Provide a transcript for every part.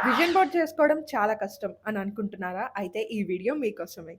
Vision board చేసుకోవడం చాలా కష్టం అని అనుకుంటున్నారా? అయితే ఈ వీడియో మీకోసమే.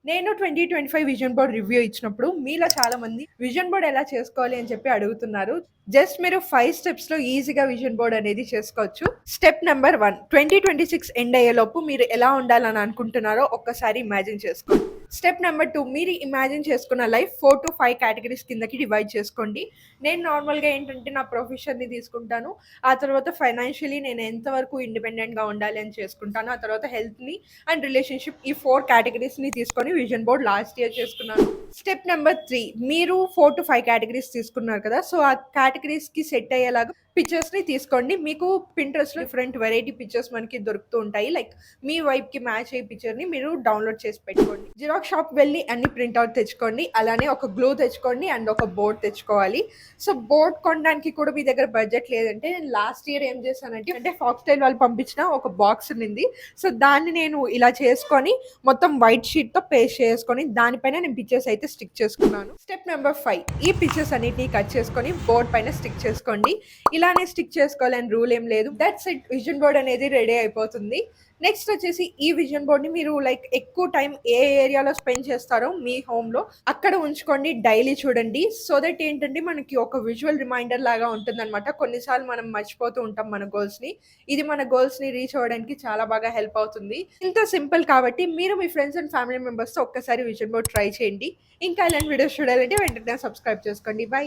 నేను 2025 విజన్ బోర్డ్ రివ్యూ ఇచ్చినప్పుడు మీలో చాలామంది విజన్ బోర్డ్ ఎలా చేసుకోవాలి అని చెప్పి అడుగుతున్నారు. జస్ట్ మీరు 5 స్టెప్స్‌లో ఈజీగా విజన్ బోర్డ్ అనేది చేసుకోవచ్చు. స్టెప్ నంబర్ 1, 2026 ఎండ్ అయ్యేలోపు మీరు ఎలా ఉండాలని అనుకుంటున్నారో ఒక్కసారి ఇమాజిన్ చేసుకోండి. స్టెప్ నెంబర్ 2, మీరు ఇమాజిన్ చేసుకున్న లైఫ్ 4-5 కేటగిరీస్ కిందకి డివైడ్ చేసుకోండి. నేను నార్మల్‌గా ఏంటంటే నా ప్రొఫెషన్‌ని తీసుకుంటాను. ఆ తర్వాత ఫైనాన్షియల్లీ నేను ఎంతవరకు ఇండిపెండెంట్‌గా ఉండాలి అని చేసుకుంటాను. ఆ తర్వాత హెల్త్‌ని అండ్ రిలేషన్‌షిప్, ఈ 4 కేటగిరీస్‌ని తీసుకొని విజన్ బోర్డ్ లాస్ట్ ఇయర్ చేసుకున్నాను. స్టెప్ నెంబర్ 3, మీరు 4-5 కేటగిరీస్ తీసుకున్నారు కదా! సో, ఆ కేటగిరీస్‌కి సెట్ అయ్యేలాగా పిక్చర్స్‌ని తీసుకోండి. మీకు పింట్రెస్ట్‌లో డిఫరెంట్ వెరైటీ పిక్చర్స్ మనకి దొరుకుతూ ఉంటాయి. లైక్ మీ వైబ్‌కి మ్యాచ్ అయ్యే పిక్చర్‌ని మీరు డౌన్‌లోడ్ చేసి పెట్టుకోండి. జిరాక్స్ షాప్‌కి వెళ్ళి అన్ని ప్రింట్‌ఔట్ తెచ్చుకోండి. అలానే ఒక గ్లూ తెచ్చుకోండి అండ్ ఒక బోర్డ్ తెచ్చుకోవాలి. సో, బోర్డ్ కొనడానికి కూడా మీ దగ్గర బడ్జెట్ లేదంటే నేను లాస్ట్ ఇయర్ ఏం చేశానంటే ఫాక్స్‌టైల్ వాళ్ళు పంపించిన ఒక బాక్స్ ఉన్నింది. సో, దాన్ని నేను ఇలా చేసుకొని మొత్తం వైట్ షీట్‌తో పేస్ట్ చేసుకొని దానిపైన నేను పిక్చర్స్ అయితే స్టిక్ చేసుకున్నాను. స్టెప్ నెంబర్ 5, ఈ పిక్చర్స్ అన్నిటిని కట్ చేసుకొని బోర్డ్ పైన స్టిక్ చేసుకోండి. ఇలానే స్టిక్ చేసుకోవాలని రూల్ ఏం లేదు. దట్స్ ఇట్, విజన్ బోర్డ్ అనేది రెడీ అయిపోతుంది. నెక్స్ట్ వచ్చేసి ఈ విజన్ బోర్డ్‌ని మీరు లైక్ ఎక్కువ టైం ఏ ఏరియాలో స్పెండ్ చేస్తారో మీ హోమ్‌లో అక్కడ ఉంచుకోండి. డైలీ చూడండి. సో దట్ ఏంటంటే మనకి ఒక విజువల్ రిమైండర్ లాగా ఉంటుందన్నమాట. కొన్నిసార్లు మనం మర్చిపోతూ ఉంటాం మన గోల్స్‌ని. ఇది మన గోల్స్‌ని రీచ్ అవ్వడానికి చాలా బాగా హెల్ప్ అవుతుంది. ఇంత సింపుల్ కాబట్టి మీరు మీ ఫ్రెండ్స్ అండ్ ఫ్యామిలీ మెంబర్స్‌తో ఒక్కసారి విజన్ బోర్డ్ ట్రై చేయండి. ఇంకా ఇలాంటి వీడియోస్ చూడాలంటే వెంటనే సబ్స్క్రైబ్ చేసుకోండి. బై.